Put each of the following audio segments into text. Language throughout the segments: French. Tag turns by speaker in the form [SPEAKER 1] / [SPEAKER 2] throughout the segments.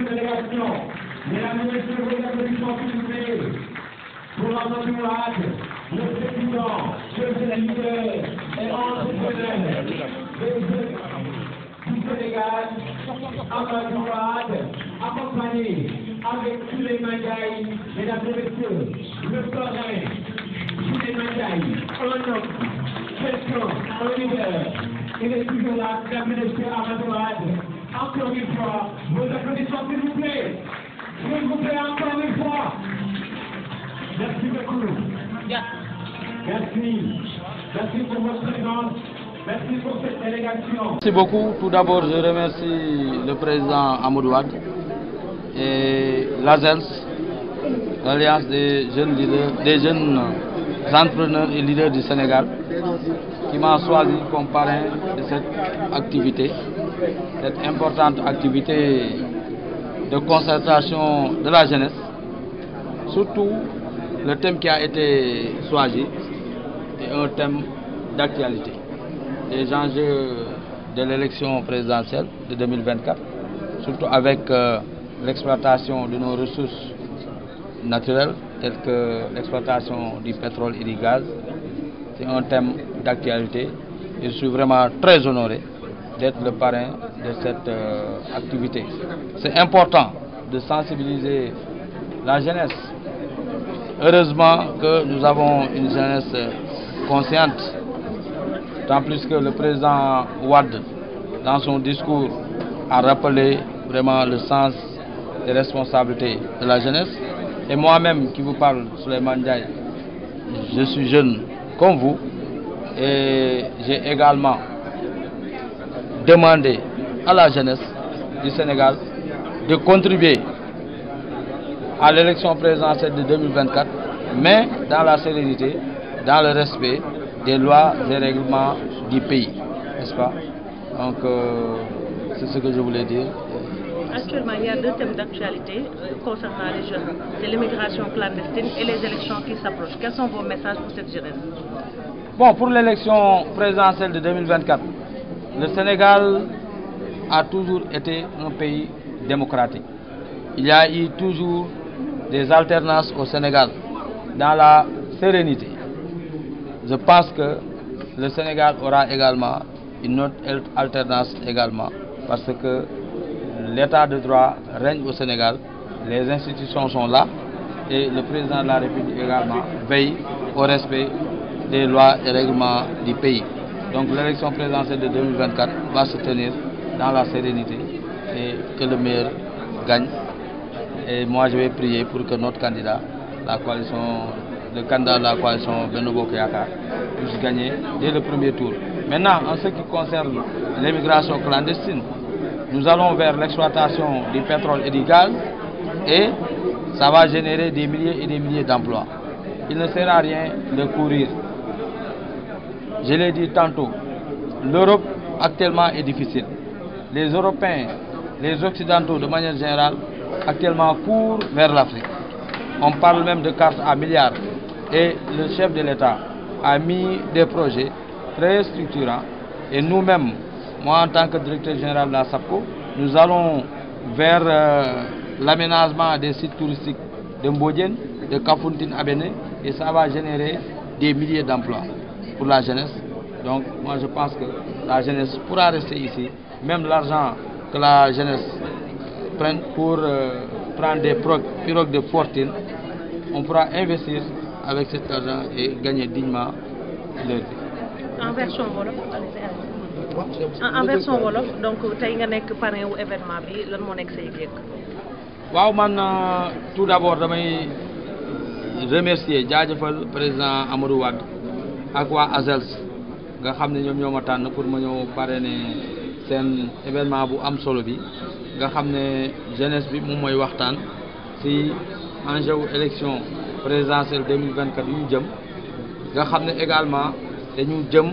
[SPEAKER 1] votre délégation. Mesdames et messieurs, vos applaudissements s'il vous plaît. Pour Amadou Wade, le président, le leader et entrepreneur du Sénégal, Amadou Wade, accompagné avec Souleymane Ndiaye, mesdames et messieurs, le parrain, Souleymane Ndiaye, un homme, quelqu'un, un leader. Il est toujours là, mesdames et messieurs, Amadou Wade. Encore une fois, vos applaudissements s'il vous plaît. S'il vous plaît, encore une fois. Merci beaucoup. Merci. Merci pour votre présence. Merci pour cette délégation.
[SPEAKER 2] Merci beaucoup. Tout d'abord, je remercie le président Amadou Wade et l'ASELS, l'Alliance des jeunes leaders, des jeunes entrepreneurs et leaders du Sénégal, qui m'a choisi comme parrain de cette activité, cette importante activité de concertation de la jeunesse. Surtout, le thème qui a été choisi est un thème d'actualité. Les enjeux de l'élection présidentielle de 2024, surtout avec l'exploitation de nos ressources naturelles, telles que l'exploitation du pétrole et du gaz. C'est un thème d'actualité. Je suis vraiment très honoré d'être le parrain de cette activité. C'est important de sensibiliser la jeunesse. Heureusement que nous avons une jeunesse consciente, tant plus que le président Wade, dans son discours, a rappelé vraiment le sens des responsabilités de la jeunesse. Et moi-même qui vous parle, Souleymane Ndiaye, je suis jeune comme vous et j'ai également demandé à la jeunesse du Sénégal de contribuer à l'élection présidentielle de 2024, mais dans la sérénité, dans le respect des lois et règlements du pays, n'est-ce pas? Donc, c'est ce que je voulais dire.
[SPEAKER 3] Actuellement, il y a deux thèmes d'actualité concernant les jeunes. C'est l'immigration clandestine et les élections qui s'approchent. Quels sont vos messages pour cette jeunesse?
[SPEAKER 2] Bon, pour l'élection présidentielle de 2024, le Sénégal a toujours été un pays démocratique. Il y a eu toujours des alternances au Sénégal, dans la sérénité. Je pense que le Sénégal aura également une autre alternance également, parce que l'état de droit règne au Sénégal, les institutions sont là, et le président de la République également veille au respect des lois et règlements du pays. Donc l'élection présidentielle de 2024 va se tenir dans la sérénité et que le meilleur gagne. Et moi je vais prier pour que notre candidat, le candidat de la coalition Benno Bokk Yakaar, puisse gagner dès le premier tour. Maintenant, en ce qui concerne l'immigration clandestine, nous allons vers l'exploitation du pétrole et du gaz et ça va générer des milliers et des milliers d'emplois. Il ne sert à rien de courir. Je l'ai dit tantôt, l'Europe actuellement est difficile. Les Européens, les Occidentaux de manière générale, actuellement courent vers l'Afrique. On parle même de cartes à milliards. Et le chef de l'État a mis des projets très structurants. Et nous-mêmes, moi en tant que directeur général de la SAPCO, nous allons vers l'aménagement des sites touristiques de Mbodiène, de Kafountine à Béné, et ça va générer des milliers d'emplois pour la jeunesse. Donc moi je pense que la jeunesse pourra rester ici. Même l'argent que la jeunesse prenne pour prendre des pirogues de fortune, on pourra investir avec cet argent et gagner dignement leur vie.
[SPEAKER 3] En version wolof, en version wolof, donc tey nga nekk parrain wu événement bi, lan moo nekk sa yëg-yëg?
[SPEAKER 2] waaw man tout d'abord damay remercier jaajëfal président Amadou Wade ak waa ASELS nga xam ne ñoom ñoo ma tànn pour ma ñëw parrainer seen événement bu am solo bi nga xam ne jeunesse bi moom mooy waxtaan ci enjeu wu élection présidentielle 2024 yu ñu jëm nga xam ne également dañu jëm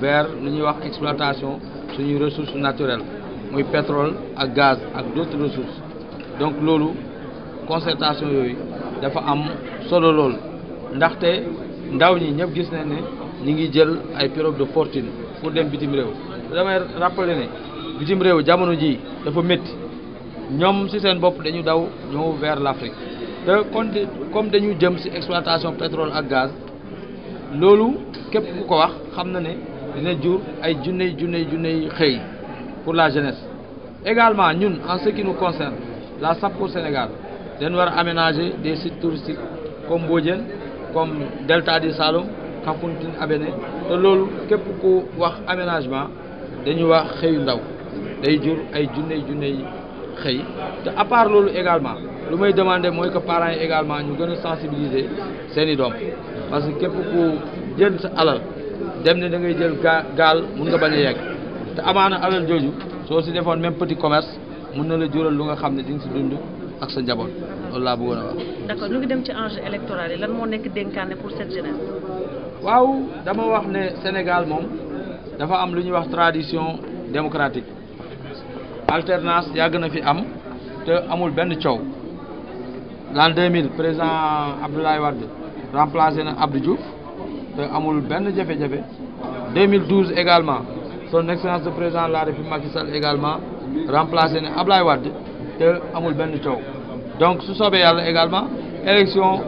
[SPEAKER 2] vers lu ñuy wax exploitation suñuy ressources naturelles muy pétrole ak gaz ak d'autres ressources. Donc loolu concertation yooyu dafa am solo lool ndaxte ndaw ñi ñëpp gis nañ ne ñi ngi jël ay pirogue de fortune pour dem bitim réew. damay rappeler ne bitim réew jamono ji dafa métti ñoom ci seen bopp dañu daw ñëw vers l'Afrique te comme dañu jëm ci exploitation pétrole ak gaz loolu képp ku ko wax xam na ne dina jur ay junney xëy pour la jeunesse. Également ñun en ce qui nous concerne la SAPCO Sénégal dañu war a aménager des sites touristiques comme Mbodiène comme Delta du Saloum Kafountine Abéné te loolu képp ku wax aménagement dañuy wax xëyu ndaw day jur ay junney xëy te à part loolu également lu may demander mooy que parents yi également ñu gën a sensibiliser seeni doom parce que képp ku jël sa alal dem ne da ngay jël gaal mun nga bañ a yegg te amaana alal jooju soo si defoon même petit commerce mun na la jural lu nga xam ne di nga si dund ak sa njaboot loolu laa bëggoon a wax.
[SPEAKER 3] D'accord ñu ngi dem ci enjeu électoral yi lan moo nekk dénkaane pour cette jeunesse.
[SPEAKER 2] waaw dama wax ne Sénégal moom dafa am lu ñuy wax tradition démocratique alternance yàgg na fi am te amul benn coow l'an 2000 président Abdoulaye Wade remplacé na Abdou Diouf te amul benn jafe-jafe 2012 également son excellence de président de la République Macky Sall également remplacé na Abdoulaye Wade te amul benn coow donc su soobee yàlla également élection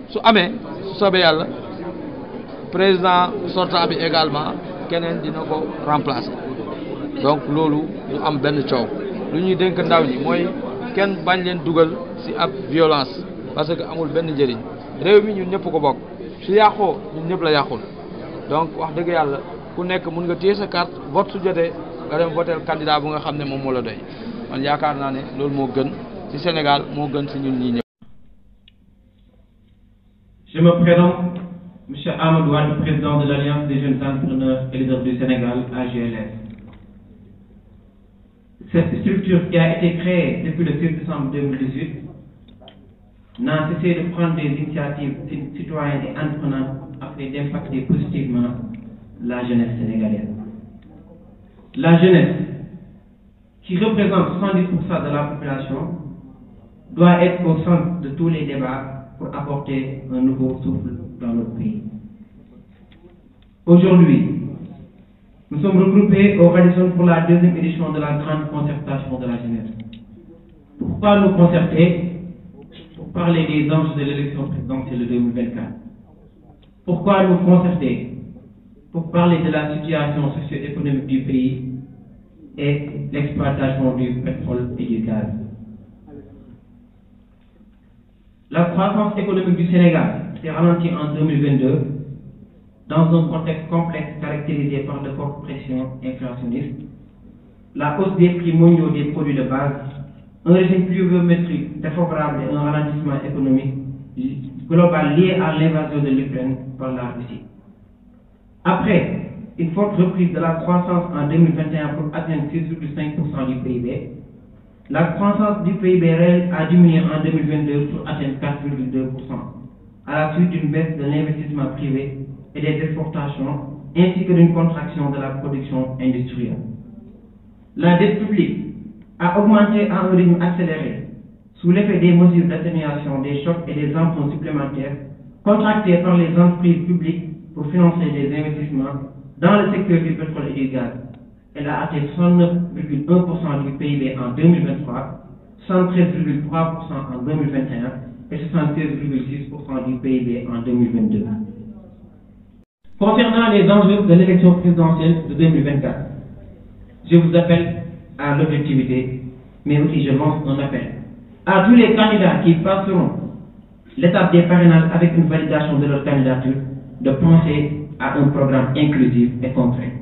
[SPEAKER 2] su amee su soobee yàlla président sortant bi également keneen dina ko remplacer donc loolu du am benn coow lu ñuy dénk ndaw ñi mooy kenn bañ leen dugal ci ab violence parce que amul benn njëriñ réew mi ñun ñëpp ko bokk su yàqoo ñun ñëpp la yàqul donc wax dëgg yàlla ku nekk mun nga téye sa carte vote su jotee nga dem voter candidat bu nga xam ne moom moo la doy man yaakaar naa ne loolu moo gën ci Sénégal moo gën ci ñun ñii ñëpp.
[SPEAKER 4] Je me présente, M. Amadou Wade, président de l'Alliance des jeunes entrepreneurs et leaders du Sénégal, AJLS. Cette structure qui a été créée depuis le 6 décembre 2018 n'a cessé de prendre des initiatives citoyennes et entreprenantes afin d'impacter positivement la jeunesse sénégalaise. La jeunesse, qui représente 70% de la population, doit être au centre de tous les débats pour apporter un nouveau souffle dans notre pays. Aujourd'hui, nous sommes regroupés au Radisson pour la deuxième édition de la grande concertation de la jeunesse. Pourquoi nous concerter? Pour parler des enjeux de l'élection présidentielle de 2024. Pourquoi nous concerter? Pour parler de la situation socio-économique du pays et l'exploitation du pétrole et du gaz. La croissance économique du Sénégal s'est ralentie en 2022 dans un contexte complexe caractérisé par de fortes pressions inflationnistes, la hausse des prix mondiaux des produits de base, un régime pluviométrique défavorable et un ralentissement économique global lié à l'invasion de l'Ukraine par la Russie. Après une forte reprise de la croissance en 2021 pour atteindre 6,5% du PIB, la croissance du PIB réel a diminué en 2022 pour atteindre 4,2%, à la suite d'une baisse de l'investissement privé et des exportations, ainsi que d'une contraction de la production industrielle. La dette publique a augmenté à un rythme accéléré sous l'effet des mesures d'atténuation des chocs et des emprunts supplémentaires contractés par les entreprises publiques pour financer des investissements dans le secteur du pétrole et du gaz. Elle a atteint 69,1% du PIB en 2023, 113,3% en 2021 et 76,6% du PIB en 2022. Concernant les enjeux de l'élection présidentielle de 2024, je vous appelle à l'objectivité, mais aussi je lance un appel à tous les candidats qui passeront l'étape des parrainages avec une validation de leur candidature de penser à un programme inclusif et concret.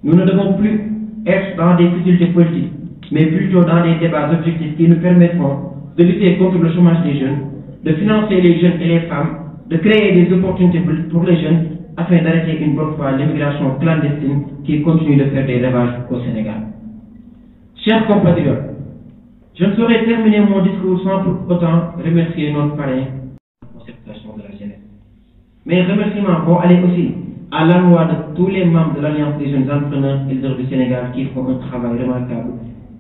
[SPEAKER 4] Nous ne devons plus être dans des difficultés politiques, mais plutôt dans des débats objectifs qui nous permettront de lutter contre le chômage des jeunes, de financer les jeunes et les femmes, de créer des opportunités pour les jeunes afin d'arrêter une bonne fois l'immigration clandestine qui continue de faire des ravages au Sénégal. Chers compatriotes, je ne saurais terminer mon discours sans pour autant remercier notre parrain pour cette concertation de la jeunesse. Mes remerciements vont aller aussi à l'endroit de tous les membres de l'Alliance des jeunes entrepreneurs et leaders du Sénégal qui font un travail remarquable,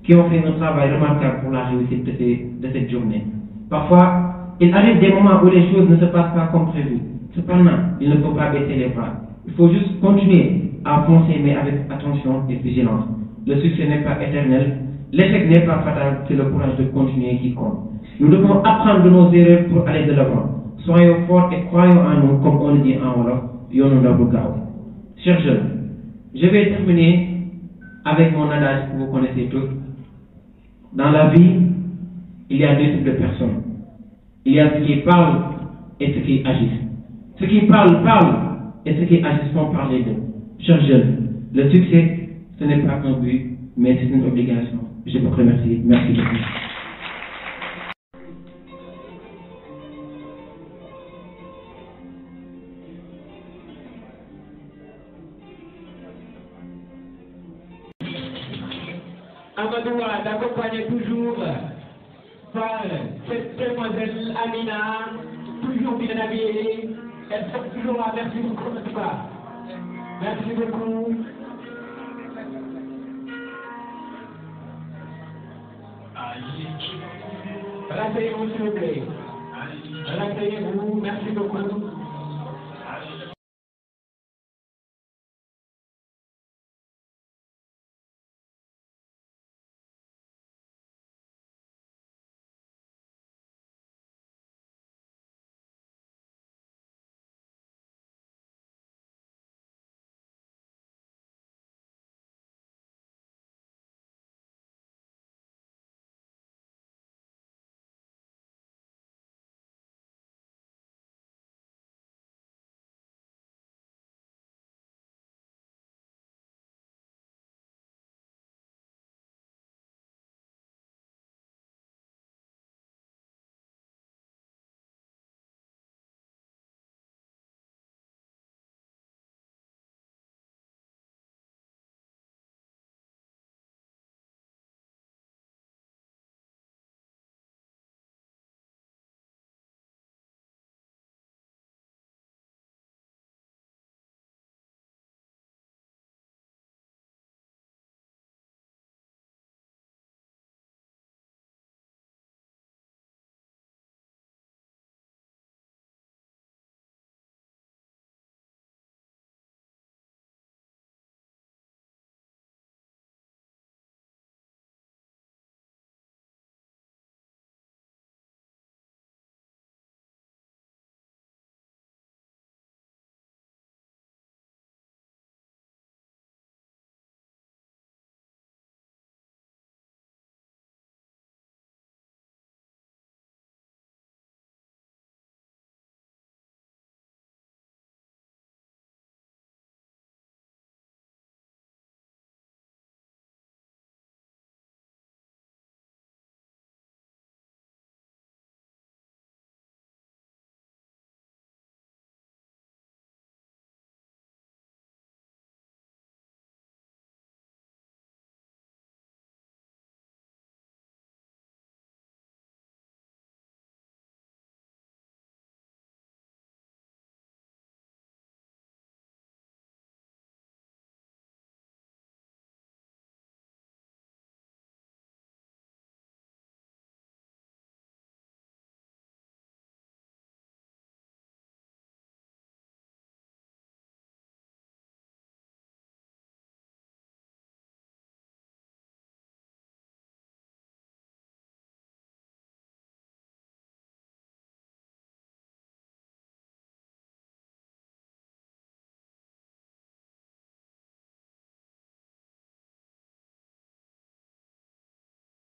[SPEAKER 4] qui ont fait un travail remarquable pour la réussite de cette journée. Parfois, il arrive des moments où les choses ne se passent pas comme prévu. Cependant, il ne faut pas baisser les bras. Il faut juste continuer à foncer, mais avec attention et vigilance. Le succès n'est pas éternel, L'échec n'est pas fatal, c'est le courage de continuer qui compte. Nous devons apprendre de nos erreurs pour aller de l'avant. Soyons forts et croyons en nous, comme on le dit en Wolof, Yoonu Ndaw du Gaaw. Chers jeunes, je vais terminer avec mon adage que vous connaissez tous. Dans la vie, il y a deux types de personnes. Il y a ceux qui parlent et ceux qui agissent. Ceux qui parlent, et ceux qui agissent font parler d'eux. Chers jeunes, le succès, ce n'est pas un but, mais c'est une obligation. Je vous remercie. Merci beaucoup.
[SPEAKER 1] Amadou Wade, accompagné toujours par cette demoiselle Amina, toujours bien habillée. Elle sera toujours là. Merci beaucoup, en tout cas. Merci beaucoup. Rasseyez-vous, s'il vous plaît. Rasseyez-vous. Merci beaucoup.